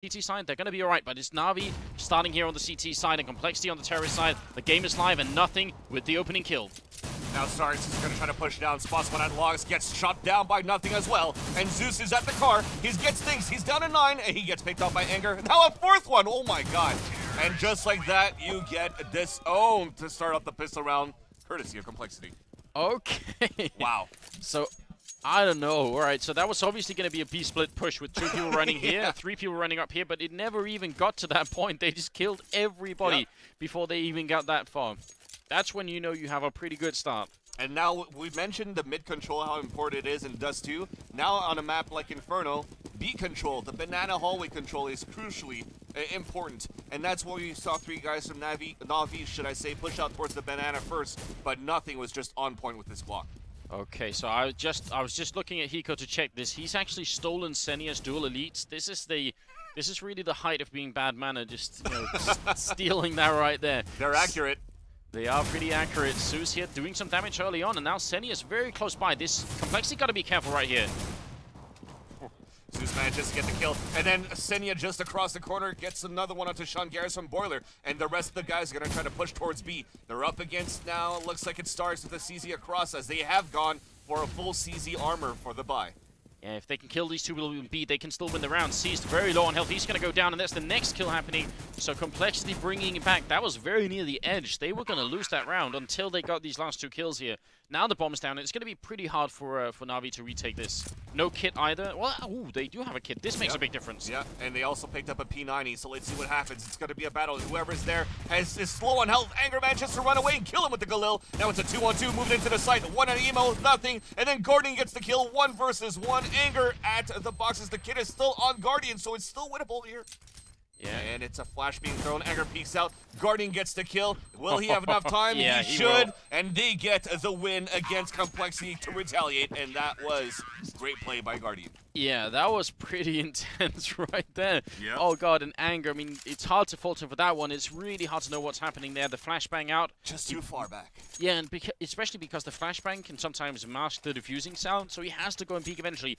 CT side, they're going to be alright, but it's Navi starting here on the CT side and compLexity on the terrorist side. The game is live and nothing with the opening kill. Now Starks is going to try to push down. Spots one at Logs, gets shot down by nothing as well. And Zeus is at the car. He gets things. He's down to 9, and he gets picked up by Anger. Now a 4th one. Oh my god. And just like that, you get disowned to start up the pistol round, courtesy of compLexity. Okay. Wow. So, I don't know. Alright, so that was obviously going to be a B-split push with 2 people running here, 3 people running up here, but it never even got to that point. They just killed everybody before they even got that far. That's when you know you have a pretty good start. And now, we mentioned the mid control, how important it is in Dust 2. Now on a map like Inferno, B control, the banana hallway control is crucially important. And that's why we saw 3 guys from Navi, should I say, push out towards the banana first, but nothing was just on point with this block. Okay, so I was just looking at Hiko to check this. He's actually stolen Senia's dual elites. This is really the height of being bad mana, just, you know, stealing that right there. They're accurate. They are pretty accurate. Zeus here doing some damage early on, and now Senia's very close by. This compLexity got to be careful right here. Zeus manages to get the kill, and then Senia just across the corner gets another one onto Sean Garris from Boiler, and the rest of the guys are going to try to push towards B. They're up against now, it looks like it starts with the CZ across, as they have gone for a full CZ armor for the buy. Yeah, if they can kill these 2 people in B, they can still win the round. C's very low on health. He's going to go down, and that's the next kill happening. So compLexity bringing it back. That was very near the edge. They were going to lose that round until they got these last 2 kills here. Now the bomb's down. It's going to be pretty hard for Navi to retake this. No kit either. Well, ooh, they do have a kit. This makes a big difference. Yeah, and they also picked up a P90, so let's see what happens. It's going to be a battle. Whoever's there is slow on health. Anger manages to run away and kill him with the Galil. Now it's a 2-on-2, moving into the site. 1 on Emo, nothing. And then Guardian gets the kill. 1 versus 1. Anger at the boxes. The kid is still on Guardian, so it's still winnable here. Yeah, and it's a flash being thrown. Anger peeks out. Guardian gets the kill. Will he have enough time? Yeah, he should. And they get the win against compLexity to retaliate. And that was great play by Guardian. Yeah, that was pretty intense right there. Yep. Oh god, and Anger. I mean, it's hard to fault him for that one. It's really hard to know what's happening there. The flashbang out. Just too far back. Yeah, and especially because the flashbang can sometimes mask the diffusing sound, so he has to go and peek eventually.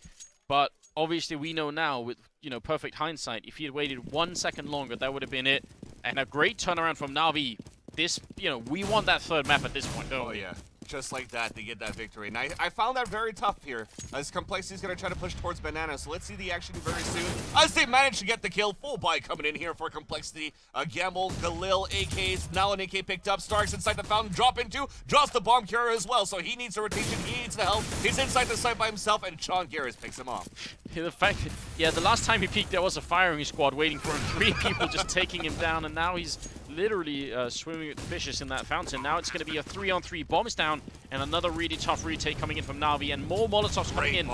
But obviously we know now with, you know, perfect hindsight, if he had waited 1 second longer, that would have been it. And a great turnaround from Navi. This, you know, we want that 3rd map at this point, don't we? Oh, yeah. Just like that, they get that victory. And I found that very tough here, as compLexity is going to try to push towards Banana. So let's see the action very soon. As they manage to get the kill, full buy coming in here for compLexity. Gamble, Galil, AKs, now an AK picked up. Starks inside the fountain, drop into, drops the bomb carrier as well. So he needs a rotation, he needs the help. He's inside the site by himself, and Sean Garris picks him off. Yeah, the fact that, yeah, the last time he peeked, there was a firing squad waiting for him. 3 people just taking him down, and now he's literally swimming with fishes in that fountain. Now it's going to be a 3-on-3. Bomb is down, and another really tough retake coming in from Navi, and more Molotovs coming in.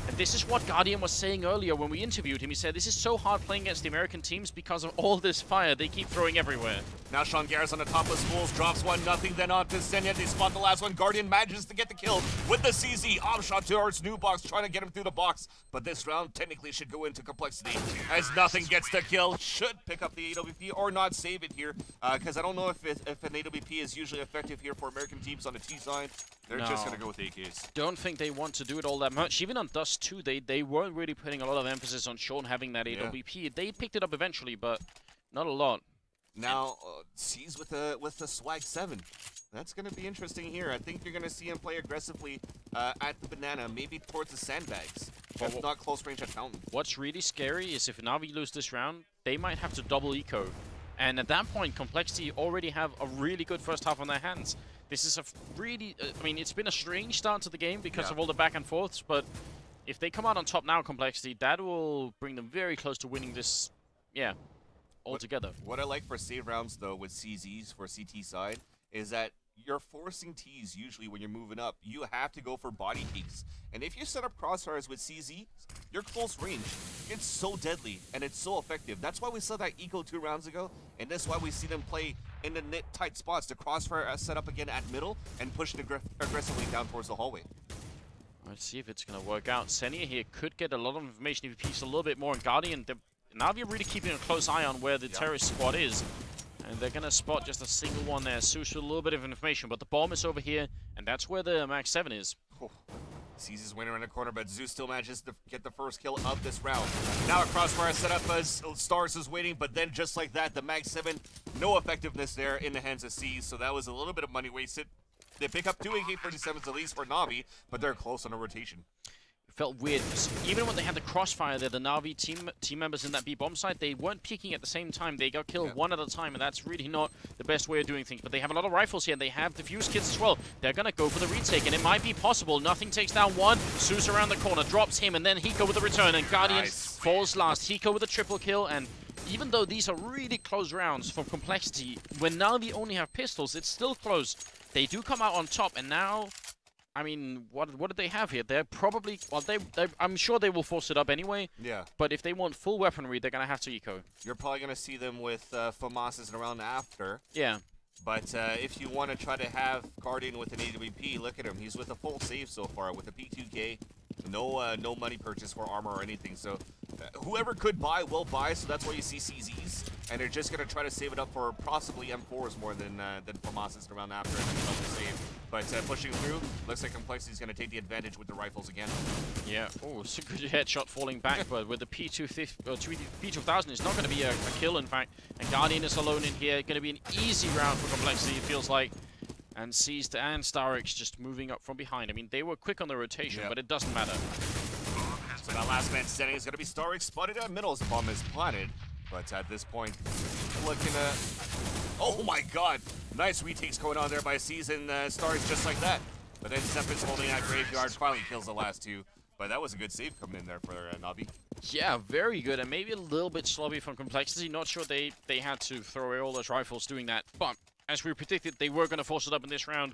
And this is what Guardian was saying earlier when we interviewed him. He said this is so hard playing against the American teams because of all this fire they keep throwing everywhere. Now Sean Garris on the top of schools, drops 1, nothing, then on to Senya. They spot the last one. Guardian manages to get the kill with the CZ. Off shot towards new box, trying to get him through the box. But this round technically should go into compLexity, as nothing gets the kill. Should pick up the AWP or not save it here, because I don't know if an AWP is usually effective here for American teams on the T side. They're just going to go with AKs. Don't think they want to do it all that much. Even on Dust 2, they weren't really putting a lot of emphasis on Sean having that AWP. They picked it up eventually, but not a lot. Now, C's with the Swag 7. That's going to be interesting here. I think you're going to see him play aggressively at the banana, maybe towards the sandbags, but not close range at fountain. What's really scary is if Navi lose this round, they might have to double eco. And at that point, compLexity already have a really good first half on their hands. This is a really, I mean, it's been a strange start to the game because of all the back and forths, but if they come out on top now, compLexity, that will bring them very close to winning this, altogether. What I like for save rounds, though, with CZs for CT side, is that you're forcing Ts usually when you're moving up. You have to go for body peeks. And if you set up crossfires with CZ, your close range, it's so deadly and it's so effective. That's why we saw that eco 2 rounds ago, and that's why we see them play in the tight spots. The crossfire set up again at middle and push it aggressively down towards the hallway. Let's see if it's going to work out. Senia here could get a lot of information if he peeks a little bit more. And Guardian, Navi are really keeping a close eye on where the terrorist squad is. And they're going to spot just a single one there. Sush with a little bit of information, but the bomb is over here, and that's where the Max 7 is. Sees his winner in the corner, but Zeus still manages to get the first kill of this round. Now a crossfire set up as Stars is waiting, but then just like that, the Mag 7, no effectiveness there in the hands of C's, so that was a little bit of money wasted. They pick up 2 AK-47s at least for Navi, but they're close on a rotation. Felt weird because even when they had the crossfire there, the Navi team members in that B bomb site, they weren't peeking at the same time. They got killed one at a time, and that's really not the best way of doing things. But they have a lot of rifles here, and they have defuse kits as well. They're gonna go for the retake, and it might be possible. Nothing takes down one. Zeus around the corner drops him, and then Hiko with the return, and Guardian falls last. Hiko with a triple kill, and even though these are really close rounds from complexity, when Navi only have pistols, it's still close. They do come out on top, and now, I mean, what did they have here? They're probably, well, I'm sure they will force it up anyway. Yeah. But if they want full weaponry, they're gonna have to eco. You're probably gonna see them with FAMASs and around after. Yeah. But if you want to try to have Guardian with an AWP, look at him. He's with a full save so far with a P2K. No money purchase for armor or anything. So whoever could buy will buy. So that's why you see CZs, and they're just gonna try to save it up for possibly M4s more than FAMASs around after and then double save. But pushing through, looks like complexity's gonna take the advantage with the rifles again. Yeah. Oh, it's a good headshot falling back, but with the P2000, it's not gonna be a kill. In fact, and Guardian is alone in here. Gonna be an easy round for complexity. It feels like. And Seized and Starix just moving up from behind. I mean, they were quick on the rotation, but it doesn't matter. So that last man standing is going to be Starix, spotted at middle as the bomb is planted. But at this point, looking at... Oh my god! Nice retakes going on there by Seized and Starix just like that. But then Zephyrs holding that graveyard, finally kills the last two. But that was a good save coming in there for Navi. Yeah, very good, and maybe a little bit sloppy from complexity. Not sure they had to throw away all those rifles doing that, but as we predicted, they were going to force it up in this round.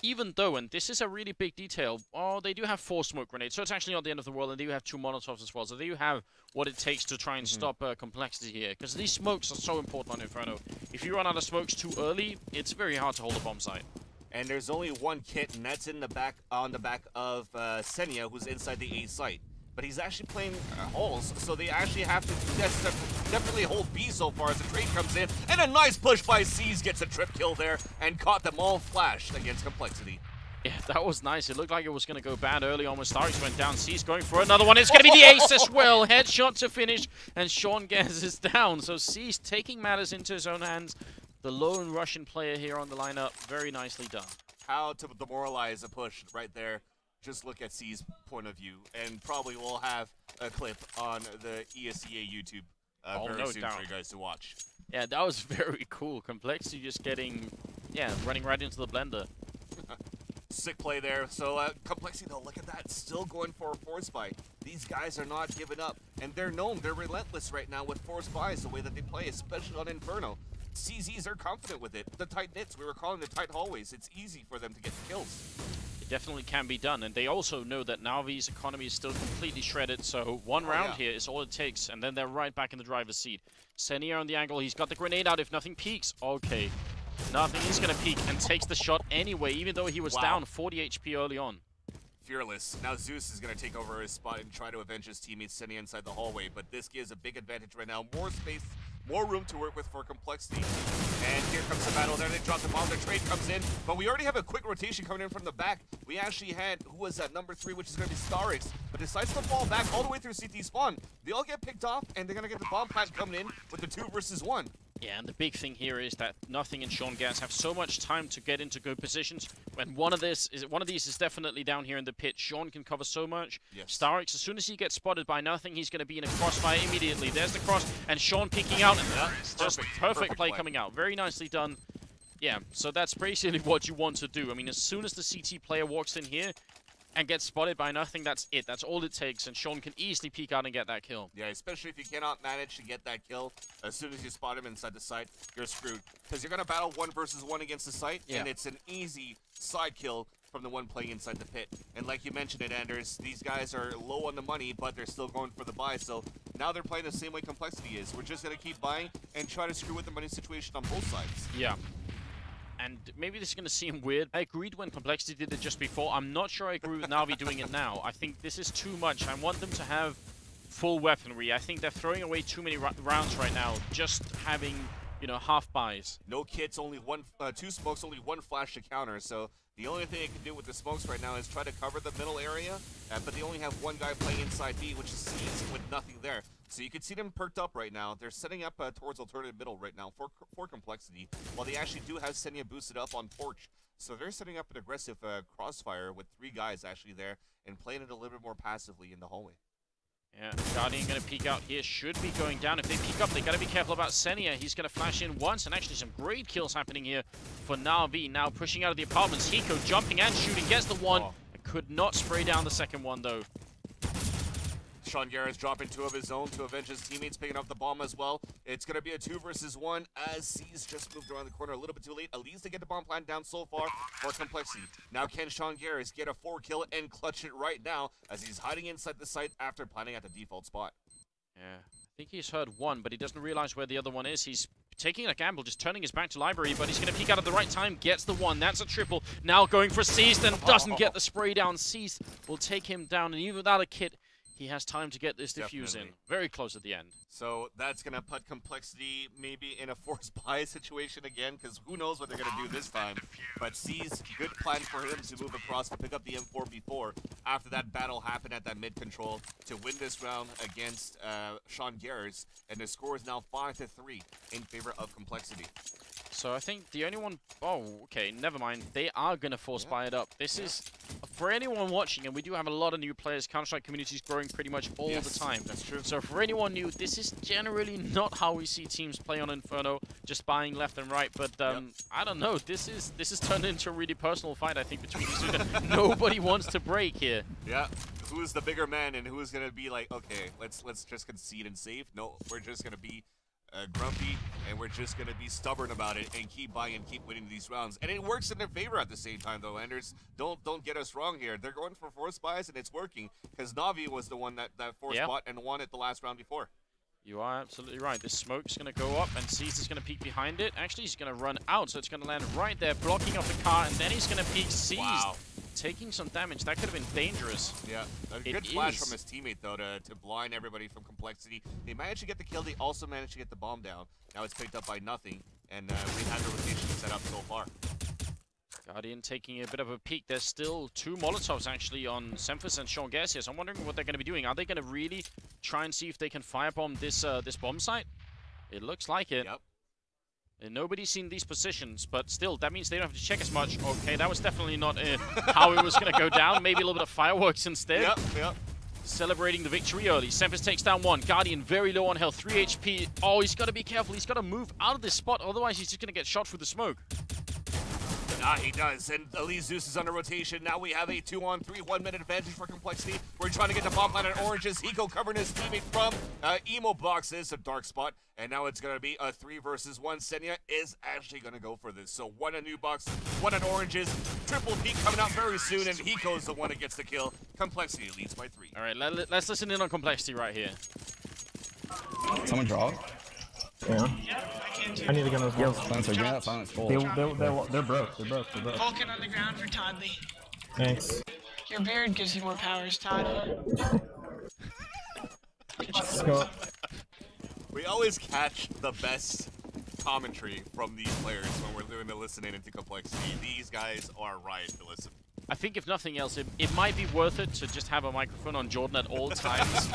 Even though, and this is a really big detail, they do have 4 smoke grenades, so it's actually not the end of the world, and they do have 2 Molotovs as well, so they do have what it takes to try and stop complexity here, because these smokes are so important on Inferno. If you run out of smokes too early, it's very hard to hold a bomb site. And there's only one kit, and that's in the back on the back of Senya, who's inside the A site. But he's actually playing holes, so they actually have to definitely hold B so far as the trade comes in. And a nice push by C's gets a trip kill there and caught them all flashed against complexity. Yeah, that was nice. It looked like it was going to go bad early on when Starix went down. C's going for another one. It's going to be the ace as well. Headshot to finish, and Sean Gaz is down. So C's taking matters into his own hands. The lone Russian player here on the lineup. Very nicely done. How to demoralize a push right there. Just look at C's point of view, and probably we'll have a clip on the ESEA YouTube very soon for you guys to watch. Yeah, that was very cool. Complexity just getting, running right into the blender. Sick play there. So complexity though, look at that, still going for a force buy. These guys are not giving up, and they're known, they're relentless right now with force buys, the way that they play, especially on Inferno. CZs are confident with it. The tight knits, we were calling the tight hallways. It's easy for them to get the kills. Definitely can be done, and they also know that Navi's economy is still completely shredded, so one round here is all it takes, and then they're right back in the driver's seat. Senia on the angle, he's got the grenade out if nothing peeks. Okay, nothing is going to peek, and takes the shot anyway, even though he was down 40 HP early on. Fearless. Now Zeus is going to take over his spot and try to avenge his teammate Senia inside the hallway, but this gives a big advantage right now. More space, more room to work with for complexity. And here comes the battle there. They drop the bomb. The trade comes in. But we already have a quick rotation coming in from the back. We actually had, who was that, number 3, which is going to be Starix. But decides to fall back all the way through CT spawn. They all get picked off, and they're going to get the bomb plant coming in with the 2 versus 1. Yeah, and the big thing here is that Nothing and Sean Gaz have so much time to get into good positions. When one of these is definitely down here in the pit, Sean can cover so much. Yes. Starix, as soon as he gets spotted by Nothing, he's going to be in a crossfire immediately. There's the cross, and Sean peeking out, and just perfect play coming out. Very nicely done. Yeah, so that's basically what you want to do. I mean, as soon as the CT player walks in here and gets spotted by Nothing, that's it. That's all it takes, and Sean can easily peek out and get that kill. Yeah, especially if you cannot manage to get that kill. As soon as you spot him inside the site, you're screwed. Because you're going to battle 1 versus 1 against the site, and it's an easy side kill from the one playing inside the pit. And like you mentioned it, Anders, these guys are low on the money, but they're still going for the buy. So now they're playing the same way complexity is. We're just going to keep buying and try to screw with the money situation on both sides. Yeah. And maybe this is going to seem weird. I agreed when complexity did it just before. I'm not sure I agree with Navi doing it now. I think this is too much. I want them to have full weaponry. I think they're throwing away too many rounds right now, just having, you know, half buys. No kits, only 2 smokes, only 1 flash to counter. So The only thing they can do with the smokes right now is try to cover the middle area, but they only have one guy playing inside B, which is C's with nothing there. So you can see them perked up right now. They're setting up towards alternative middle right now for complexity, while they actually do have Senya boosted up on Porch. So they're setting up an aggressive crossfire with 3 guys actually there and playing it a little bit more passively in the hallway. Yeah, Guardian going to peek out here, should be going down. If they peek up, they got to be careful about Senya. He's going to flash in once, and actually some great kills happening here for Navi. Now pushing out of the apartments, Hiko jumping and shooting, gets the one. Could not spray down the second one, though. Sean Garrett's dropping 2 of his own to avenge his teammates, picking up the bomb as well. It's going to be a 2 versus 1 as C's just moved around the corner a little bit too late. At least they get the bomb plant down so far for complexity. Now can Sean Garrett get a 4 kill and clutch it right now as he's hiding inside the site after planting at the default spot. Yeah, I think he's heard one, but he doesn't realize where the other one is. He's taking a gamble, just turning his back to library, but he's going to peek out at the right time, gets the one. That's a triple. Now going for Seized and doesn't get the spray down. Seized will take him down, and even without a kit, he has time to get this defuse in. Very close at the end. So that's going to put complexity maybe in a forced buy situation again, because who knows what they're going to do this time. But C's, good plan for him to move across to pick up the M4 before, after that battle happened at that mid control, to win this round against Sean Garrett. And the score is now 5-3 in favor of complexity. So I think the only one... Oh, okay, never mind. They are going to force buy it up. This is... For anyone watching, and we do have a lot of new players, Counter-Strike community is growing pretty much all the time. That's true. So for anyone new, this is generally not how we see teams play on Inferno, just buying left and right. But I don't know. This is turned into a really personal fight, I think, between these two. Nobody wants to break here. Yeah. Who's the bigger man, and who's going to be like, okay, let's just concede and save? No, we're just going to be grumpy, and we're just going to be stubborn about it and keep buying and keep winning these rounds. And it works in their favor at the same time, though, Anders. Don't get us wrong here. They're going for force buys, and it's working, because Navi was the one that forced bought and won it the last round before. You are absolutely right. This smoke's going to go up, and Cease is going to peek behind it. Actually, he's going to run out, so it's going to land right there, blocking up the car, and then he's going to peek Cease. Wow. Taking some damage. That could have been dangerous. Yeah, a good flash from his teammate, though, to blind everybody from complexity. They managed to get the kill. They also managed to get the bomb down. Now it's picked up by nothing, and we had the rotation set up so far. Guardian taking a bit of a peek. There's still 2 Molotovs, actually, on Semphis and Sean Garcia. So I'm wondering what they're going to be doing. Are they going to really try and see if they can firebomb this this bomb site? It looks like it. Yep. And nobody's seen these positions, but still, that means they don't have to check as much. Okay, that was definitely not how it was going to go down. Maybe a little bit of fireworks instead. Yep. Celebrating the victory early. Semphis takes down 1. Guardian very low on health, 3 HP. Oh, he's got to be careful. He's got to move out of this spot, otherwise he's just going to get shot through the smoke. He does, and Elise Zeus is under rotation. Now we have a 2-on-3, 1-minute advantage for complexity. We're trying to get the bomb plant on oranges. Hiko covering his teammate from emo boxes, a dark spot, and now it's going to be a 3 versus 1. Senya is actually going to go for this. So 1 on new box, 1 on oranges, triple peak coming out very soon, and Hiko is the one that gets the kill. Complexity leads by 3. All right, let's listen in on complexity right here. Someone draw. Yeah. I need to get those Yo, Spencer, give me that silence full. They're broke. Vulcan on the ground for Toddley. Thanks. Your beard gives you more powers, Todd. Let's go. We always catch the best commentary from these players when we're doing the listening into complexity. These guys are right to listen. I think if nothing else, it might be worth it to just have a microphone on Jordan at all times,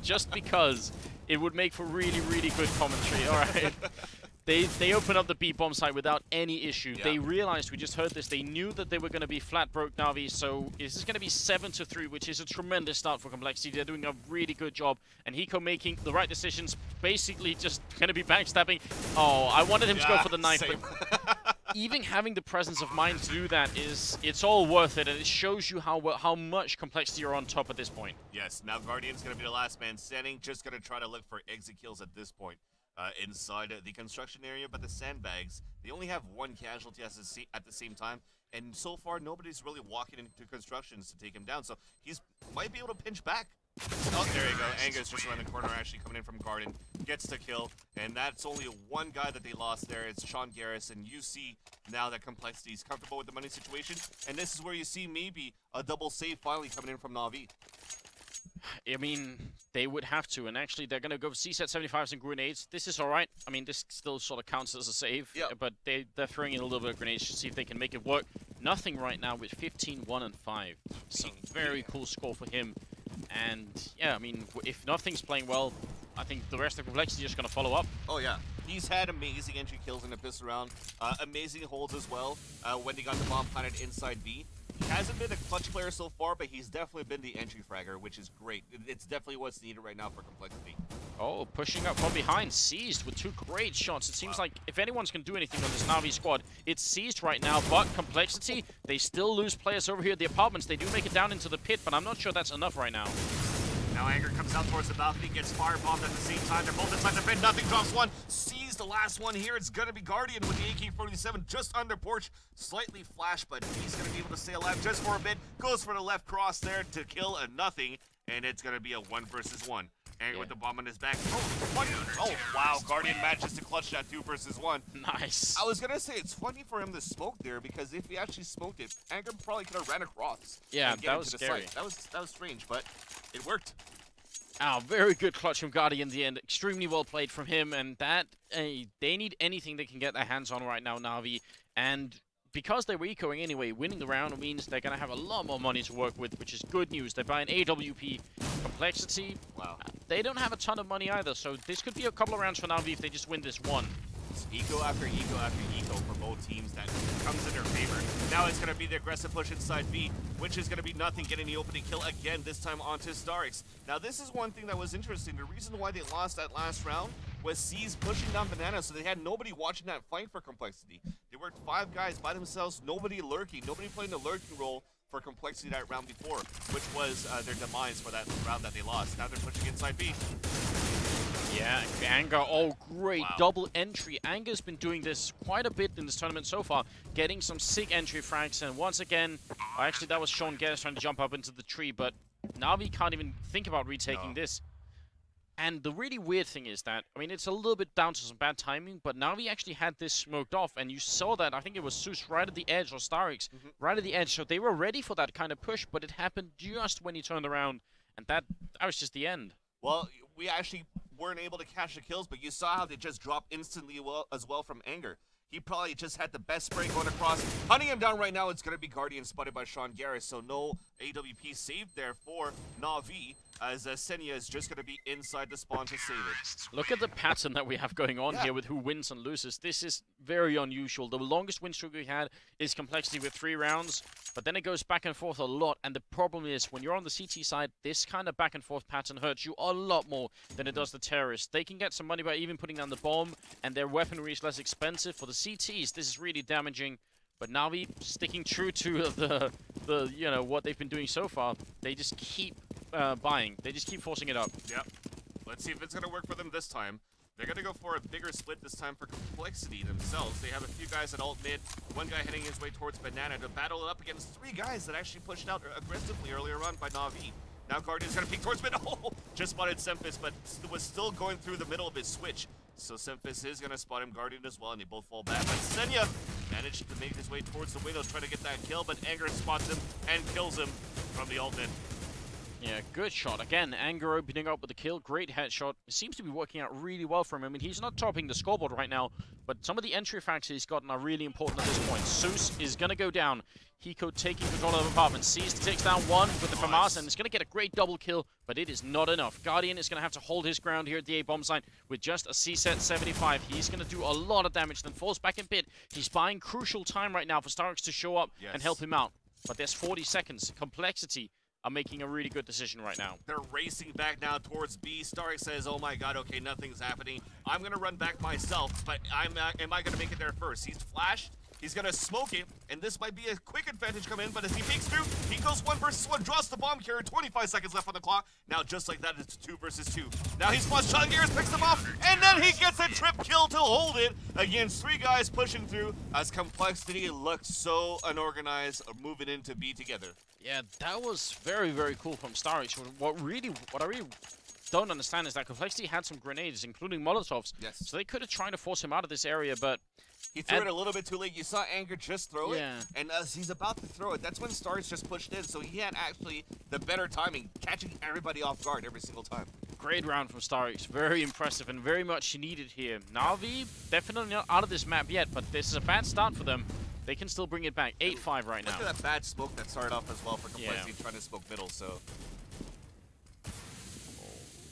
just because it would make for really, really good commentary. All right. They open up the B bomb site without any issue. Yeah. They realized, we just heard this, they knew that they were going to be flat broke Navi, so this is going to be 7-3, which is a tremendous start for complexity. They're doing a really good job, and Hiko making the right decisions, basically just going to be backstabbing. Oh, I wanted him to go for the knife, but even having the presence of mind to do that it's all worth it, and it shows you how much complexity are on top at this point. Yes, now Guardian's going to be the last man standing, just going to try to look for exit kills at this point. Inside the construction area, but the sandbags, they only have 1 casualty at the same time, and so far nobody's really walking into constructions to take him down, so he's might be able to pinch back. Oh, there you go. Angus just around the corner, actually coming in from Garden, gets the kill, and that's only 1 guy that they lost there. It's Sean Garrett, and you see now that complexity is comfortable with the money situation, and this is where you see maybe a double save finally coming in from Navi. I mean, they would have to, and actually they're going to go for C-set 75s and grenades. This is alright. I mean, this still sort of counts as a save, but they're throwing in a little bit of grenades to see if they can make it work. Nothing right now with 15, 1, and 5. So very cool score for him. And yeah, I mean, if Nothing's playing well, I think the rest of compLexity is just going to follow up. Oh yeah, he's had amazing entry kills in the piss round, amazing holds as well when they got the bomb planted inside B. He hasn't been a clutch player so far, but he's definitely been the entry fragger, which is great. It's definitely what's needed right now for compLexity. Oh, pushing up from behind, Seized with 2 great shots. It seems like if anyone's going to do anything on this Navi squad, it's Seized right now, but compLexity, they still lose players over here at the apartments. They do make it down into the pit, but I'm not sure that's enough right now. Now Anger comes out towards the balcony, gets firebombed at the same time. They're both inside the pit. Nothing drops one. Sees the last one here. It's going to be Guardian with the AK-47 just under porch. Slightly flash, but he's going to be able to stay alive just for a bit. Goes for the left cross there to kill a Nothing, and it's going to be a 1 versus 1. Anger with the bomb on his back. Oh, wow. Guardian manages to clutch that 2 versus 1. Nice. I was going to say, it's funny for him to smoke there, because if he actually smoked it, Anger probably could have ran across. Yeah, that was scary. That was strange, but it worked. Oh, very good clutch from Guardian in the end. Extremely well played from him, and that they need anything they can get their hands on right now, Navi. And because they were ecoing anyway, winning the round means they're going to have a lot more money to work with, which is good news. They're buying AWP, compLexity. Wow. They don't have a ton of money either, so this could be a couple of rounds for Navi if they just win this one. It's eco after eco after eco for both teams that comes in their favor. Now it's going to be the aggressive push inside B, which is going to be Nothing getting the opening kill again, this time onto Starix. Now this is one thing that was interesting. The reason why they lost that last round was C's pushing down Banana, so they had nobody watching that fight for compLexity. They worked 5 guys by themselves, nobody lurking, nobody playing the lurking role for compLexity that round before, which was their demise for that round that they lost. Now they're pushing inside B. Yeah, Anger, oh great, double entry. Anger's been doing this quite a bit in this tournament so far, getting some sick entry frags, and once again, actually that was Sean Guerres trying to jump up into the tree, but Navi can't even think about retaking this. And the really weird thing is that, I mean, it's a little bit down to some bad timing, but Navi actually had this smoked off, and you saw that, I think it was Zeus right at the edge, or Starix, right at the edge, so they were ready for that kind of push, but it happened just when he turned around, and that was just the end. Well, we actually weren't able to catch the kills, but you saw how they just dropped instantly as well from Anger. He probably just had the best spray going across. Hunting him down right now, it's going to be Guardian spotted by Sean Guerres, so no AWP saved there for Navi, as Senya is just going to be inside the spawn to save it. Look at the pattern that we have going on here with who wins and loses. This is very unusual. The longest win streak we had is compLexity with 3 rounds, but then it goes back and forth a lot, and the problem is when you're on the CT side, this kind of back and forth pattern hurts you a lot more than it does the terrorists. They can get some money by even putting down the bomb, and their weaponry is less expensive. For the CTs, this is really damaging, but Navi sticking true to the you know, what they've been doing so far. They just keep buying. They just keep forcing it up. Yep. Let's see if it's going to work for them this time. They're going to go for a bigger split this time for compLexity themselves. They have a few guys at alt mid, 1 guy heading his way towards Banana to battle it up against 3 guys that actually pushed out aggressively earlier on by Navi. Now Guardian's going to peek towards mid. Oh, just spotted Semphis, but was still going through the middle of his switch. So Semphis is going to spot him, Guardian as well, and they both fall back. But Senya managed to make his way towards the window, trying to get that kill, but Anger spots him and kills him from the alt mid. Yeah, good shot. Again, Anger opening up with the kill. Great headshot. It seems to be working out really well for him. I mean, he's not topping the scoreboard right now, but some of the entry facts he's gotten are really important at this point. Zeus is going to go down. Hiko taking control of the apartment. Seized takes down 1 with the FAMAS, and it's going to get a great double kill, but it is not enough. Guardian is going to have to hold his ground here at the A-bomb site with just a C-set 75. He's going to do a lot of damage, then falls back in pit. He's buying crucial time right now for Starix to show up and help him out. But there's 40 seconds. compLexity are making a really good decision right now. They're racing back now towards B. Starix says, oh my god, okay, nothing's happening. I'm going to run back myself, but am I going to make it there first? He's flashed. He's going to smoke it, and this might be a quick advantage come in, but as he peeks through, he goes 1 versus 1, draws the bomb carrier, 25 seconds left on the clock. Now, just like that, it's 2 versus 2. Now he's flushed, Sean Guerres picks him off, and then he gets a trip kill to hold it against 3 guys pushing through as compLexity looks so unorganized, moving into B together. Yeah, that was very, very cool from Starix. What I really don't understand is that compLexity had some grenades, including Molotovs. Yes. So they could have tried to force him out of this area, but he threw it a little bit too late. You saw Anger just throw it, Yeah. and as he's about to throw it, that's when Starix just pushed in, so he had actually the better timing, catching everybody off guard every single time. Great round from Starix. Very impressive and very much needed here. Navi, definitely not out of this map yet, but this is a bad start for them. They can still bring it back. 8-5 right now. Look at that bad smoke that started off as well for compLexity trying to smoke middle, so...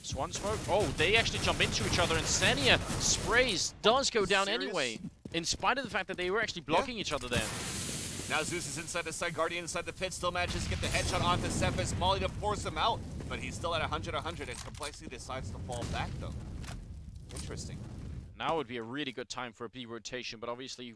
Swan smoke. Oh, they actually jump into each other, and Xenia sprays does go down anyway, in spite of the fact that they were actually blocking each other there. Now Zeus is inside the side, Guardian inside the pit, still manages to get the headshot onto Cephas. Molly to force him out, but he's still at 100, and compLexity decides to fall back though. Interesting. Now would be a really good time for a B rotation, but obviously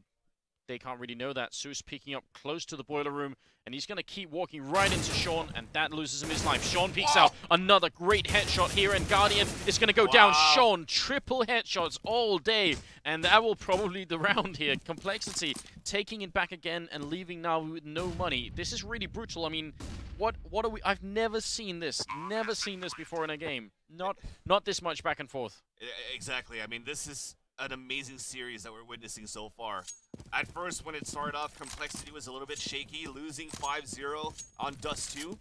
they can't really know that. Zeus peeking up close to the boiler room, and he's going to keep walking right into Sean, and that loses him his life. Sean peeks out. Another great headshot here, and Guardian is going to go down. Sean, triple headshots all day, and that will probably the round here. compLexity taking it back again and leaving now with no money. This is really brutal. I mean, what are we? I've never seen this. Never seen this before in a game. Not this much back and forth. Exactly. I mean, this is an amazing series that we're witnessing so far. At first, when it started off, compLexity was a little bit shaky, losing 5-0 on Dust 2,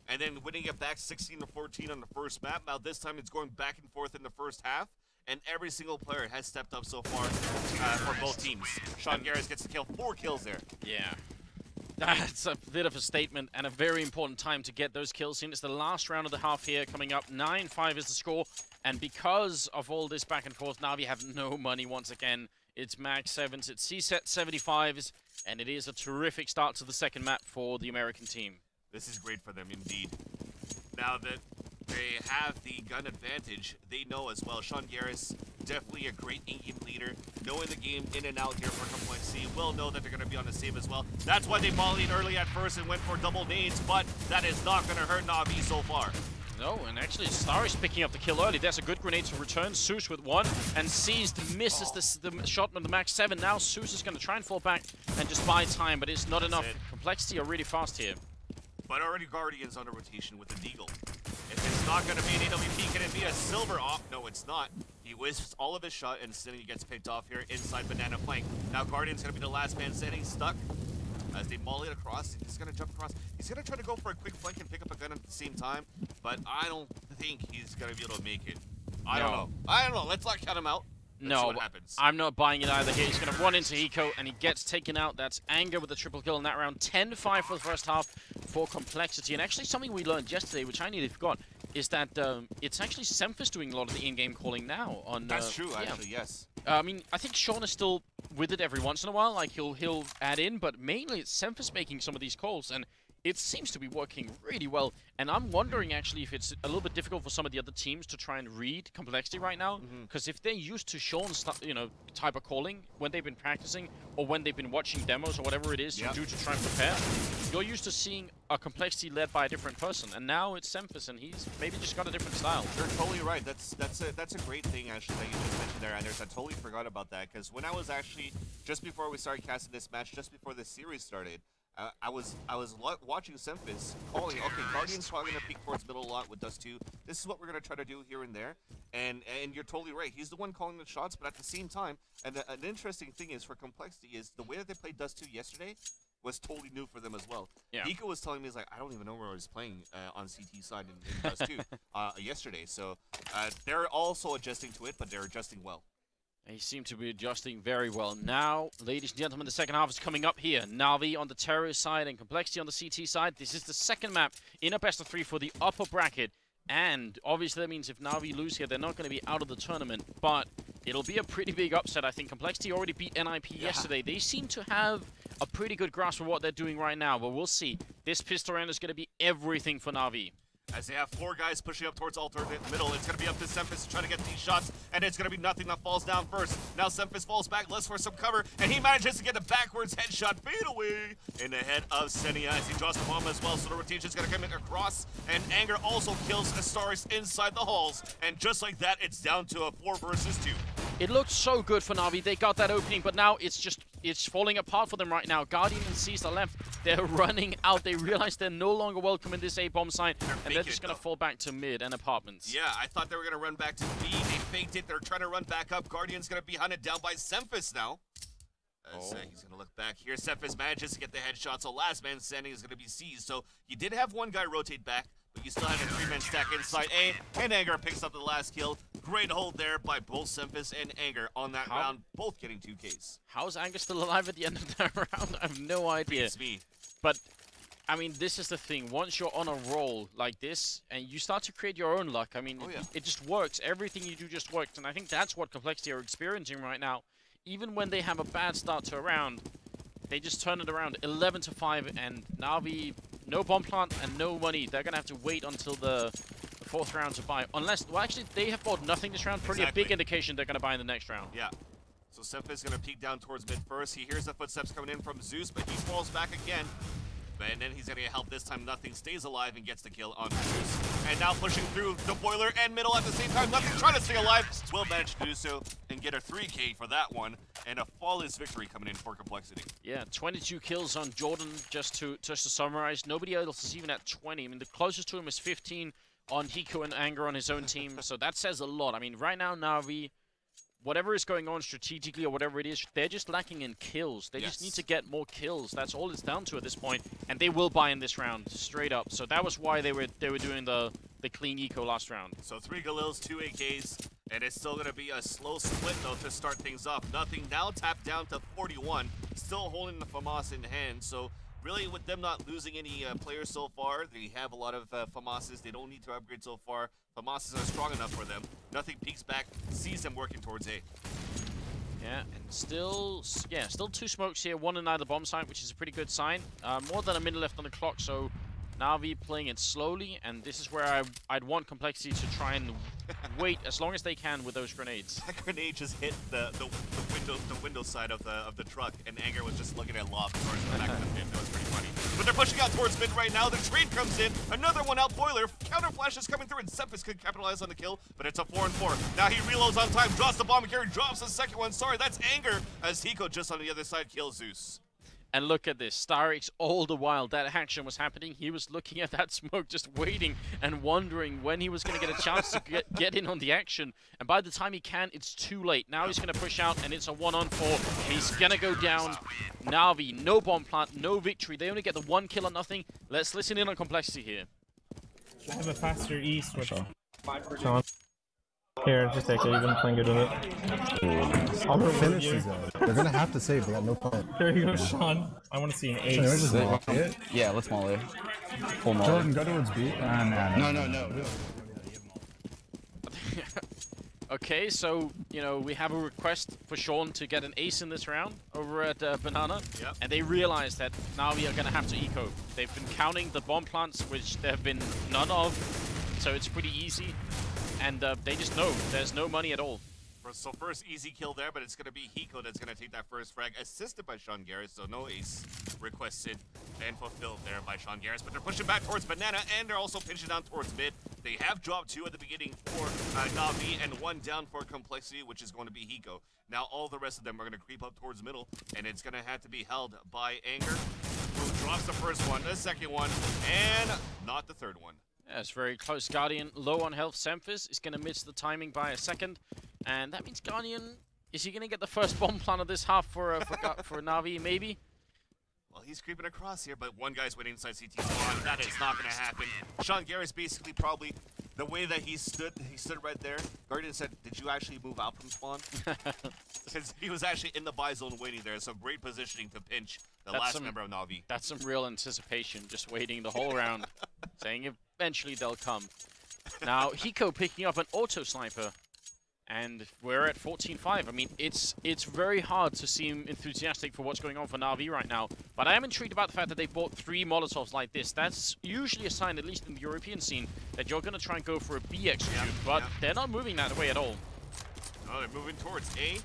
and then winning it back 16-14 on the first map. Now this time it's going back and forth in the first half, and every single player has stepped up so far for both teams. Sean Garris gets the kill, 4 kills there. Yeah. That's a bit of a statement and a very important time to get those kills in. It's the last round of the half here coming up. 9-5 is the score. And because of all this back and forth, Navi have no money once again. It's Mag 7s, it's C-set 75s, and it is a terrific start to the second map for the American team. This is great for them indeed. Now that they have the gun advantage, they know as well. Sean Garris, definitely a great in-game leader, knowing the game in and out here for compLexity, will know that they're going to be on the save as well. That's why they volleyed early at first and went for double nades, but that is not going to hurt Navi so far. No, and actually Star is picking up the kill early. There's a good grenade to return. Zeus with one, and seized, misses the shot with the Max 7. Now Zeus is going to try and fall back and just buy time, but it's not enough. compLexity are really fast here. But already Guardian's on a rotation with the Deagle. If it's not going to be an AWP, can it be a silver off? No, it's not. He wastes all of his shot, and Cine gets picked off here inside Banana Flank. Now Guardian's going to be the last man standing, stuck. As they molly it across, he's going to jump across. He's going to try to go for a quick flank and pick up a gun at the same time, but I don't think he's going to be able to make it. I don't know. Let's not count him out. Let's see what happens. I'm not buying it either here. He's going to run into Hiko, and he gets taken out. That's Anger with a triple kill in that round. 10-5 for the first half for compLexity. And actually something we learned yesterday, which I nearly forgot, is that it's actually Semphis doing a lot of the in-game calling now. That's true, actually, yes. I mean, I think Sean is still with it every once in a while. Like, he'll add in, but mainly it's Semphis making some of these calls, and it seems to be working really well. And I'm wondering, actually, if it's a little bit difficult for some of the other teams to try and read compLexity right now. Because if they're used to Sean's, type of calling when they've been practicing or when they've been watching demos or whatever it is you do to try and prepare, you're used to seeing a compLexity led by a different person. And now it's Semphis, and he's maybe just got a different style. You're totally right. That's a great thing, actually, that you just mentioned there, Anders. I totally forgot about that, because when I was actually, just before we started casting this match, just before this series started, I was watching Semphis calling, okay, Guardian's probably going to peek towards middle a lot with Dust 2. This is what we're going to try to do here and there. And you're totally right. He's the one calling the shots, but at the same time, and an interesting thing is for compLexity is the way that they played Dust 2 yesterday was totally new for them as well. Yeah. Nico was telling me, he's like, I don't even know where I was playing on CT side in Dust 2 yesterday. So they're also adjusting to it, but they're adjusting well. They seem to be adjusting very well. Now, ladies and gentlemen, the second half is coming up here. Navi on the terrorist side and compLexity on the CT side. This is the second map in a best-of-3 for the upper bracket. And obviously that means if Navi lose here, they're not going to be out of the tournament. But it'll be a pretty big upset. I think compLexity already beat NIP yesterday. They seem to have a pretty good grasp of what they're doing right now. But we'll see. This pistol round is going to be everything for Navi. As they have 4 guys pushing up towards alternate middle, it's going to be up to Semphis to try to get these shots, and it's going to be nothing that falls down first. Now Semphis falls back, looks for some cover, and he manages to get a backwards headshot fade away in the head of Xenia as he draws the bomb as well, so the rotation is going to come in across, and Anger also kills Astaris inside the halls, and just like that, it's down to a 4 versus 2. It looked so good for Navi. They got that opening, but now it's falling apart for them right now. Guardian and C's are left. They're running out. They realize they're no longer welcome in this A-bomb site, and they're just going to fall back to mid and apartments. Yeah, I thought they were going to run back to B. They faked it. They're trying to run back up. Guardian's going to be hunted down by Semphis now. He's going to look back here. Semphis manages to get the headshot, so last man standing is going to be seized. So you did have one guy rotate back, but you still have a 3-man stack inside A, and Anger picks up the last kill. Great hold there by both Semphis and Anger on that round, both getting 2 Ks. How's Anger still alive at the end of that round? I have no idea. It's me. But, I mean, this is the thing. Once you're on a roll like this, and you start to create your own luck, I mean, it just works. Everything you do just works, and I think that's what compLexity are experiencing right now. Even when they have a bad start to a round, they just turn it around 11-5, and Navi, no bomb plant and no money. They're going to have to wait until the 4th round to buy. Unless, well, actually, they have bought nothing this round. Probably a big indication they're going to buy in the next round. Yeah. So Semphis is going to peek down towards mid first. He hears the footsteps coming in from Zeus, but he falls back again. And then he's going to get help this time. Nothing stays alive and gets the kill on Zeus. And now pushing through the boiler and middle at the same time. Nothing trying to stay alive. Will manage to do so and get a 3K for that one. And a flawless victory coming in for compLexity. Yeah, 22 kills on Jordan, just to summarize. Nobody else is even at 20. I mean, the closest to him is 15 on Hiko and Anger on his own team. So that says a lot. I mean, right now, Navi, whatever is going on strategically or whatever it is, they're just lacking in kills. They just need to get more kills. That's all it's down to at this point. And they will buy in this round, straight up. So that was why they were doing the clean eco last round. So 3 Galils, 2 AKs, and it's still going to be a slow split, though, to start things off. Nothing now tapped down to 41, still holding the FAMAS in hand. So really, with them not losing any players so far, they have a lot of FAMASes. They don't need to upgrade so far. FAMASes are strong enough for them. Nothing peeks back, sees them working towards A. Yeah, and still 2 smokes here, 1 in either bomb site, which is a pretty good sign. More than a minute left on the clock, so Navi playing it slowly, and this is where I'd want compLexity to try and wait as long as they can with those grenades. That grenade just hit the window side of the truck, and Anger was just looking at lob towards the back of the pin. That was pretty funny. But they're pushing out towards mid right now. The trade comes in. Another one out boiler. Counter flash is coming through, and Semphis could capitalize on the kill, but it's a 4-4. Now he reloads on time, drops the bomb carrier, drops the second one. Sorry, that's Anger, as Hiko just on the other side kills Zeus. And look at this, StarX all the while that action was happening, he was looking at that smoke, just waiting and wondering when he was going to get a chance to get in on the action. And by the time he can, it's too late. Now he's going to push out, and it's a 1-on-4. He's going to go down. Navi, no bomb plant, no victory. They only get the 1 kill or nothing. Let's listen in on compLexity here. I have a faster east with Sean. Here, just take it. You've been playing good with it. I'll Finish you. these guys. They're gonna have to save. They got no point. There you go, Sean. I want to see an ace. Should I just lock it? Yeah, let's molly. Full molly. Jordan, go towards B. No. Okay, so, you know, we have a request for Sean to get an ace in this round over at Banana. Yep. And they realize that now we are going to have to eco. They've been counting the bomb plants, which there have been none of, so it's pretty easy. And they just know there's no money at all. So first easy kill there, but it's going to be Hiko that's going to take that first frag, assisted by Sean Garris, so no ace requested and fulfilled there by Sean Garris. But they're pushing back towards Banana, and they're also pinching down towards mid. They have dropped 2 at the beginning for Navi, and 1 down for compLexity, which is going to be Hiko. Now all the rest of them are going to creep up towards middle, and it's going to have to be held by Anger, who drops the first one, the second one, and not the third one. Yeah, it's very close. Guardian low on health. Semphis is going to miss the timing by a second. And that means Guardian, is he going to get the first bomb plant of this half for Navi, maybe? Well, he's creeping across here, but one guy's waiting inside CT spawn. That is not going to happen. Sean Garris basically probably, the way that he stood right there. Guardian said, did you actually move out from spawn? Because he was actually in the buy zone waiting there, so great positioning to pinch the last member of Navi. That's some real anticipation, just waiting the whole round, saying eventually they'll come. Now, Hiko picking up an auto sniper. And we're at 14-5. I mean, it's very hard to seem enthusiastic for what's going on for Navi right now. But I am intrigued about the fact that they bought 3 Molotovs like this. That's usually a sign, at least in the European scene, that you're going to try and go for a B execute. But they're not moving that way at all. No, they're moving towards A.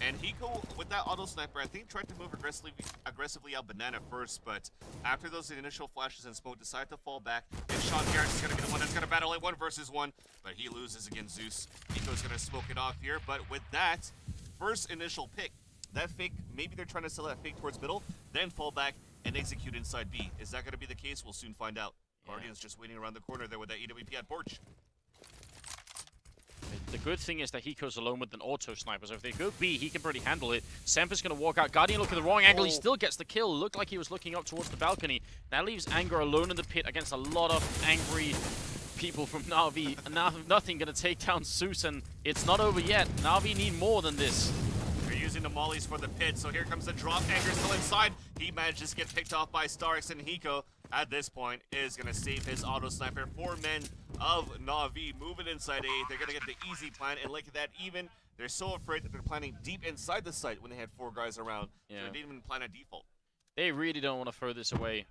And Hiko, with that auto sniper, I think tried to move aggressively out Banana first, but after those initial flashes and smoke, decided to fall back. And Sean Garris is going to be the one that's going to battle a 1 versus 1, but he loses against Zeus. Hiko's going to smoke it off here, but with that first initial pick, that fake, maybe they're trying to sell that fake towards middle, then fall back and execute inside B. Is that going to be the case? We'll soon find out. Guardian's just waiting around the corner there with that EWP at porch. The good thing is that Hiko's alone with an auto sniper, so if they go B, he can pretty handle it. Sempha's going to walk out. Guardian looking at the wrong angle. He still gets the kill. Looked like he was looking up towards the balcony. That leaves Anger alone in the pit against a lot of angry people from Navi. Now nothing going to take down Zeus, and it's not over yet. Navi need more than this. They're using the mollies for the pit, so here comes the drop. Anger's still inside. He manages to get picked off by Starks, and Hiko, at this point, is going to save his auto sniper. 4 men of Navi moving inside A. They're going to get the easy plan, and look at that, even they're so afraid that they're planning deep inside the site when they had 4 guys around. Yeah. So they didn't even plan a default. They really don't want to throw this away.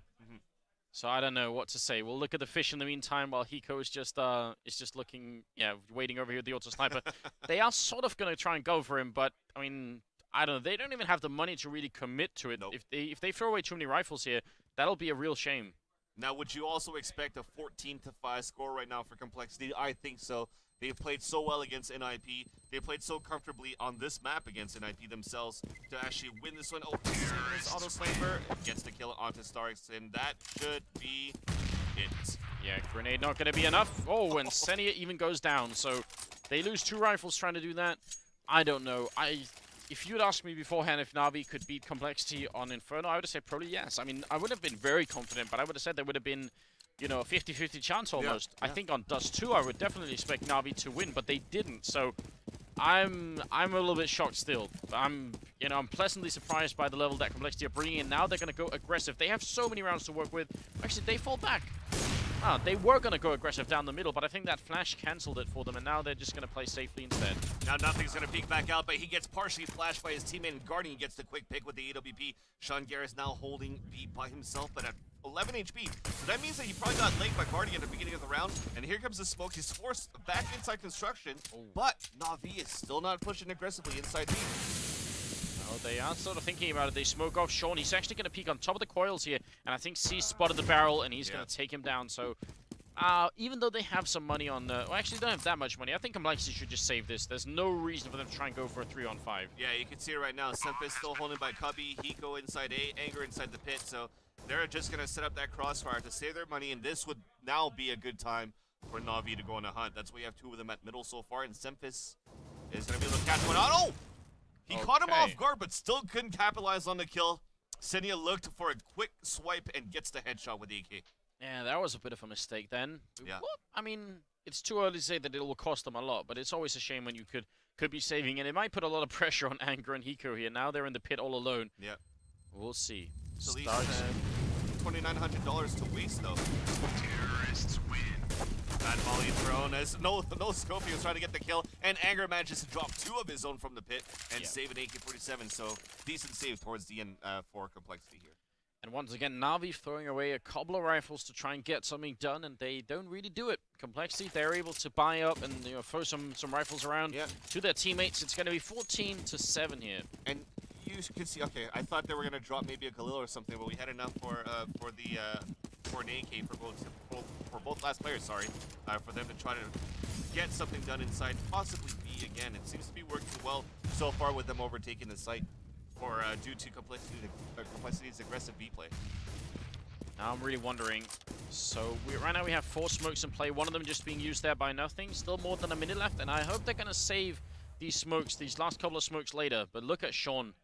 So I don't know what to say. We'll look at the fish in the meantime while Hiko is just looking, waiting over here with the auto sniper. They are sort of going to try and go for him, but I mean, I don't know. They don't even have the money to really commit to it. Nope. If they throw away too many rifles here, that'll be a real shame. Now, would you also expect a 14-5 score right now for compLexity? I think so. They've played so well against NIP. They played so comfortably on this map against NIP themselves to actually win this one. Oh, this auto sniper gets the kill onto Starks, and that should be it. Yeah, grenade not going to be enough. Oh, and Senia even goes down. So they lose 2 rifles trying to do that. I don't know. If you'd asked me beforehand if Navi could beat compLexity on Inferno, I would have said probably yes. I mean, I would have been very confident, but I would have said there would have been, you know, a 50-50 chance almost. Yeah. I think on Dust 2, I would definitely expect Navi to win, but they didn't. So I'm a little bit shocked still. I'm pleasantly surprised by the level that compLexity are bringing in. Now they're going to go aggressive. They have so many rounds to work with. Actually, they fall back. They were going to go aggressive down the middle, but I think that flash cancelled it for them, and now they're just going to play safely instead. Now nothing's going to peek back out, but he gets partially flashed by his teammate, and Guardian gets the quick pick with the AWP. Sean Garrett's now holding B by himself, but at 11 HP. So that means that he probably got laid by Guardian at the beginning of the round, and here comes the smoke. He's forced back inside construction, but Navi is still not pushing aggressively inside B. They are sort of thinking about it. They smoke off Sean. He's actually going to peek on top of the coils here. And I think C spotted the barrel, and he's going to take him down. So even though they have some money on the... Well, actually, they don't have that much money. I think compLexity should just save this. There's no reason for them to try and go for a 3-on-5. Yeah, you can see it right now. Sempha's still holding by Cubby. Hiko inside A. Anger inside the pit. So they're just going to set up that crossfire to save their money. And this would now be a good time for Navi to go on a hunt. That's why you have 2 of them at middle so far. And Semphis is going to be able to catch one out. Oh! He caught him off guard, but still couldn't capitalize on the kill. Senia looked for a quick swipe and gets the headshot with the AK. Yeah, that was a bit of a mistake then. Yeah. Well, I mean, it's too early to say that it will cost them a lot, but it's always a shame when you could be saving, and it might put a lot of pressure on Anger and Hiko here. Now they're in the pit all alone. Yeah. We'll see. So at least $2,900 to waste, though. Terrorists win. Bad volley thrown as no Scorpio was trying to get the kill, and Anger manages to drop 2 of his own from the pit and save an AK-47. So decent save towards the end for compLexity here. And once again, Navi throwing away a couple of rifles to try and get something done, and they don't really do it. compLexity, they're able to buy up and throw some rifles around to their teammates. It's going to be 14-7 here. And you can see, okay, I thought they were going to drop maybe a Khalil or something, but we had enough for an AK for both last players, for them to try to get something done inside, possibly B again. It seems to be working well so far with them overtaking the site due to compLexity's aggressive B play. Now I'm really wondering. So right now we have 4 smokes in play, one of them just being used there by nothing. Still more than a minute left, and I hope they're going to save these smokes, these last couple of smokes later. But look at Sean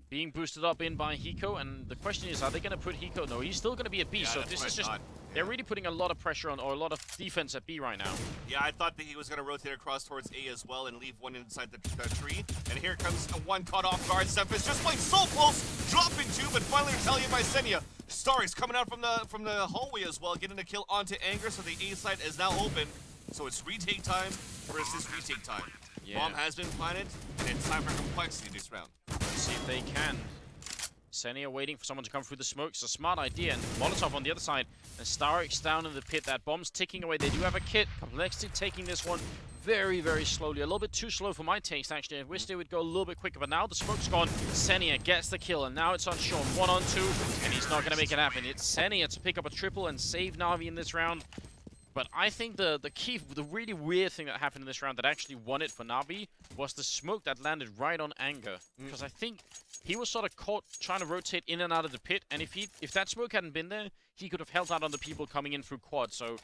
being boosted up in by Hiko, and the question is, are they going to put Hiko? No, he's still going to be at B, so this is just... They're really putting a lot of pressure on, or a lot of defense at B right now. Yeah, I thought that he was going to rotate across towards A as well and leave one inside the tree. And here comes one caught off guard. Semphis just playing so close, dropping 2, but finally retaliated by Senia. Starks coming out from the hallway as well, getting a kill onto Anger, so the A side is now open. So it's retake time versus retake time. Yeah. Bomb has been planted, and it's time for compLexity this round. Let's see if they can. Senia waiting for someone to come through the smoke. It's a smart idea, and Molotov on the other side. And Starix down in the pit. That bomb's ticking away. They do have a kit. compLexity taking this one very, very slowly. A little bit too slow for my taste, actually. I wish they would go a little bit quicker, but now the smoke's gone. Senia gets the kill, and now it's on Sean. 1-on-2, and he's not going to make it happen. It's Senia to pick up a triple and save Navi in this round. But I think the really weird thing that happened in this round that actually won it for Navi was the smoke that landed right on Anger. Because I think he was sort of caught trying to rotate in and out of the pit, and if that smoke hadn't been there, he could have held out on the people coming in through quad. So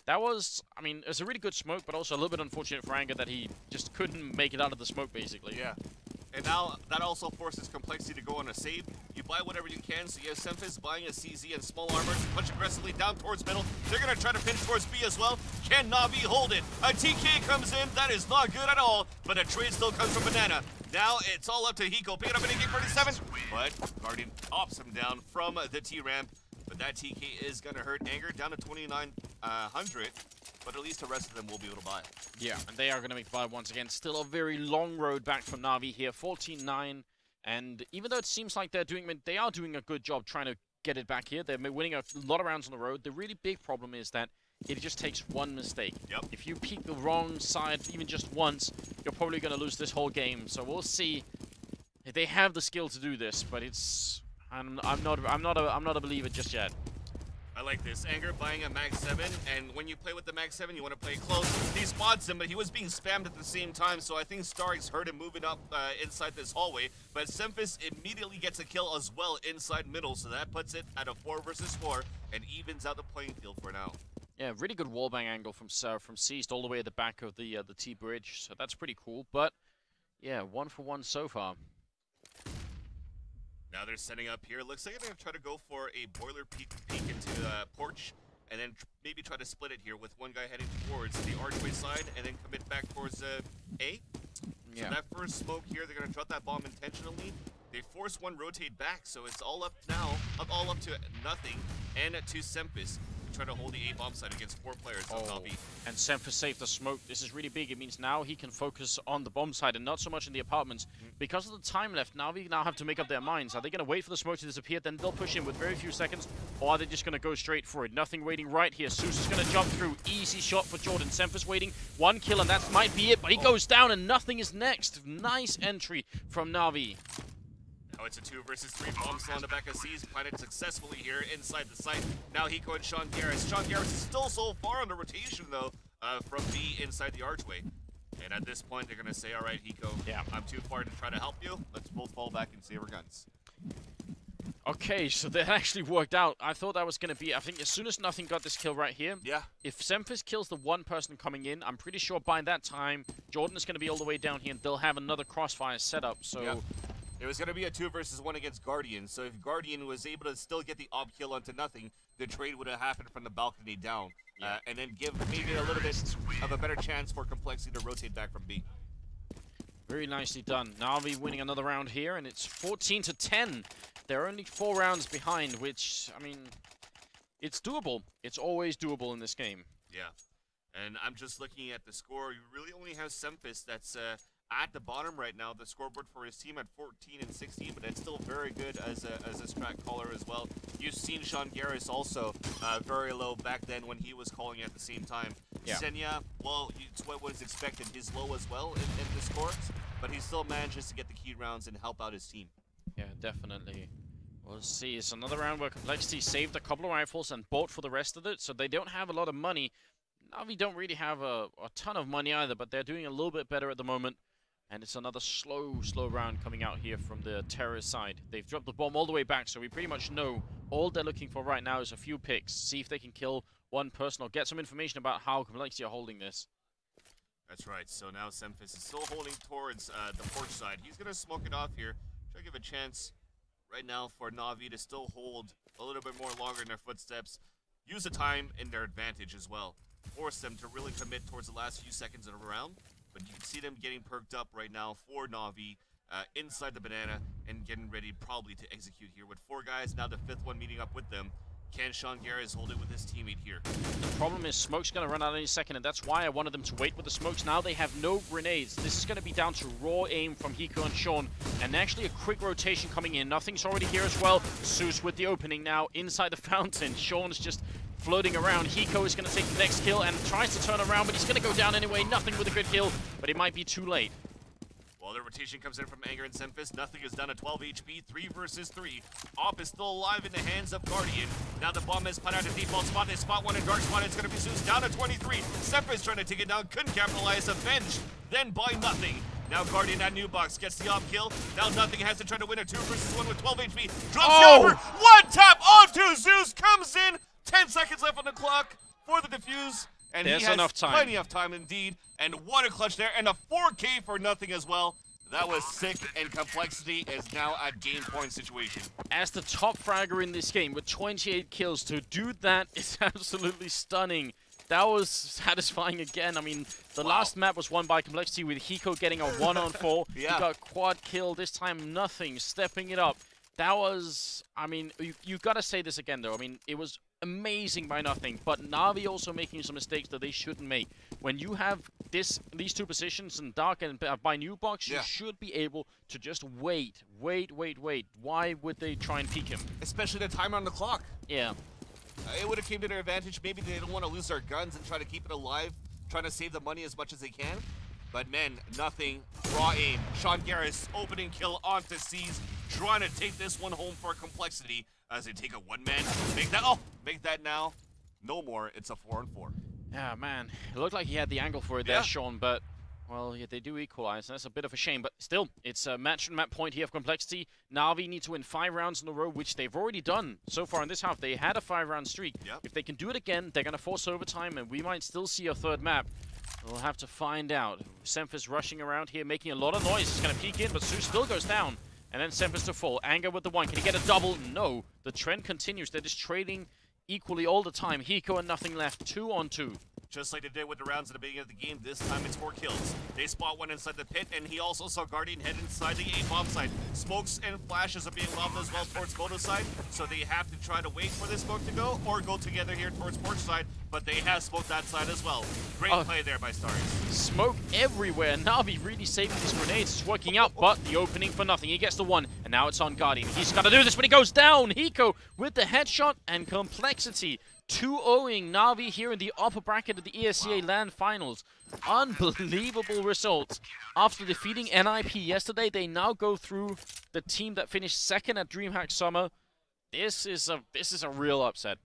that was, I mean, it was a really good smoke, but also a little bit unfortunate for Anger that he just couldn't make it out of the smoke, basically. Yeah. And now that also forces compLexity to go on a save. You buy whatever you can, so you have Semphis buying a CZ and small armor to punch aggressively down towards middle. They're going to try to pinch towards B as well. Can Navi hold it? A TK comes in. That is not good at all, but a trade still comes from Banana. Now it's all up to Hiko. Pick it up in AK-47, but Guardian ops him down from the T-ramp. But that TK is going to hurt Anger down to 2,900. But at least the rest of them will be able to buy. Yeah, and they are going to make the buy once again. Still a very long road back from Navi here, 14-9. And even though it seems like they are doing a good job trying to get it back here. They're winning a lot of rounds on the road. The really big problem is that it just takes one mistake. Yep. If you peek the wrong side even just once, you're probably going to lose this whole game. So we'll see if they have the skill to do this. But it's I'm not a believer just yet. I like this. Anger buying a Mag 7, and when you play with the Mag 7, you want to play close. He spots him, but he was being spammed at the same time, so I think Starix heard him moving up inside this hallway. But Semphis immediately gets a kill as well inside middle, so that puts it at a 4 versus 4 and evens out the playing field for now. Yeah, really good wallbang angle from Seized all the way at the back of the T bridge, so that's pretty cool. But yeah, 1 for 1 so far. Now they're setting up here. Looks like they're going to try to go for a boiler peek into porch, and then maybe try to split it here with one guy heading towards the archway side, and then commit back towards A. Yeah. So that first smoke here, they're going to drop that bomb intentionally. They force one rotate back, so it's all up now, all up to nothing, and to Semphis. Try to hold the A bomb side against 4 players. And Semphis saved the smoke. This is really big. It means now he can focus on the bomb side and not so much in the apartments. Because of the time left, Navi now have to make up their minds. Are they going to wait for the smoke to disappear, then they'll push in with very few seconds, or are they just going to go straight for it? Nothing waiting right here. Zeus is going to jump through. Easy shot for Jordan. Semphis waiting. 1 kill, and that might be it, but he goes down, and nothing is next. Nice entry from Navi. Now it's a 2 versus 3 bomb still on the back of C's, planted successfully here inside the site. Now Hiko and Sean Garris. Sean Garris is still so far on the rotation though, from B inside the archway. And at this point, they're going to say, all right, Hiko, yeah, I'm too far to try to help you. Let's both fall back and save our guns. Okay, so that actually worked out. I thought that was going to be, I think as soon as Nothing got this kill right here, yeah. If Semphis kills the one person coming in, I'm pretty sure by that time, Jordan is going to be all the way down here and they'll have another crossfire set up, so... Yeah. It was going to be a 2 versus 1 against Guardian, so if Guardian was able to still get the op kill onto Nothing, the trade would have happened from the balcony down, and then give maybe a little bit of a better chance for compLexity to rotate back from B. Very nicely done. Navi winning another round here, and it's 14-10. They're only 4 rounds behind, which, I mean, it's doable. It's always doable in this game. Yeah, and I'm just looking at the score. You really only have Semphis that's... at the bottom right now, the scoreboard for his team at 14 and 16, but it's still very good as a strat caller as well. You've seen Sean Garris also very low back then when he was calling at the same time. Yeah. Senya, well, it's what was expected. He's low as well in the scores, but he still manages to get the key rounds and help out his team. Yeah, definitely. We'll see. It's another round where compLexity saved a couple of rifles and bought for the rest of it, so they don't have a lot of money. Navi don't really have a ton of money either, but they're doing a little bit better at the moment. And it's another slow round coming out here from the terrorist side. They've dropped the bomb all the way back, so we pretty much know all they're looking for right now is a few picks. See if they can kill one person or get some information about how compLexity are holding this. That's right. So now Semphis is still holding towards the porch side. He's going to smoke it off here. Try to give a chance right now for Navi to still hold a little bit more longer in their footsteps. Use the time in their advantage as well. Force them to really commit towards the last few seconds of a round. But you can see them getting perked up right now for Navi inside the banana and getting ready probably to execute here with 4 guys. Now the 5th one meeting up with them. Can Sean Garris hold it with his teammate here? The problem is smoke's going to run out any second, and that's why I wanted them to wait with the smokes. Now they have no grenades. This is going to be down to raw aim from Hiko and Sean, and actually a quick rotation coming in. Nothing's already here as well. Zeus with the opening now inside the fountain. Sean's just floating around. Hiko is going to take the next kill and tries to turn around, but he's going to go down anyway. Nothing with a good kill, but it might be too late. Well, the rotation comes in from Anger and Semphis. Nothing is done at 12 HP, 3 versus 3. Op is still alive in the hands of Guardian. Now the bomb is put out a default spot. They spot one in dark spot. It's going to be Zeus down to 23. Semphis trying to take it down. Couldn't capitalize. Avenged. Then by Nothing. Now Guardian at new box gets the op kill. Now Nothing has to try to win a 2 versus 1 with 12 HP. Drops the over. One tap onto Zeus. Comes in. 10 seconds left on the clock for the defuse. And There's he has enough time. plenty of time indeed. And what a clutch there. And a 4K for nothing as well. That was sick, and compLexity is now at game point situation. As the top fragger in this game with 28 kills, to do that is absolutely stunning. That was satisfying again. I mean, the last map was won by compLexity with Hiko getting a 1-on-4. Yeah. He got quad kill, this time nothing, stepping it up. That was, I mean, you gotta say this again though. I mean, it was amazing by nothing, but Navi also making some mistakes that they shouldn't make. When you have these two positions in Dark and by New Box, you should be able to just wait. Why would they try and peek him? Especially the timer on the clock. Yeah. It would have came to their advantage. Maybe they don't want to lose their guns and try to keep it alive, trying to save the money as much as they can. But men, nothing. Raw aim. Sean Garris opening kill onto C's, trying to take this one home for compLexity as they take a one-man. Make that now. No more. It's a 4-on-4. Yeah, man. It looked like he had the angle for it there, Sean, but, well, yeah, they do equalize. That's a bit of a shame, but still, it's a match point here for compLexity. Navi need to win 5 rounds in a row, which they've already done so far in this half. They had a 5-round streak. If they can do it again, they're going to force overtime, and we might still see a third map. We'll have to find out. Semphis rushing around here, making a lot of noise. He's going to peek in, but Sue still goes down. And then Semphis to fall. Anger with the 1. Can he get a double? No. The trend continues. They're just trading equally all the time. Hiko and nothing left. 2-on-2. Just like they did with the rounds at the beginning of the game, this time it's 4 kills. They spot one inside the pit, and he also saw Guardian head inside the A-bomb side. Smokes and flashes are being lobbed as well towards Moto side, so they have to try to wait for this smoke to go, or go together here towards Porch side, but they have smoked that side as well. Great play there by Stars. Smoke everywhere. Navi really saving these grenades. It's working out, but the opening for nothing. He gets the 1, and now it's on Guardian. He's got to do this, but he goes down. Hiko with the headshot, and compLexity 2-0ing Navi here in the upper bracket of the ESEA LAN finals. Unbelievable results. After defeating NIP yesterday, they now go through the team that finished second at DreamHack Summer. This is a real upset.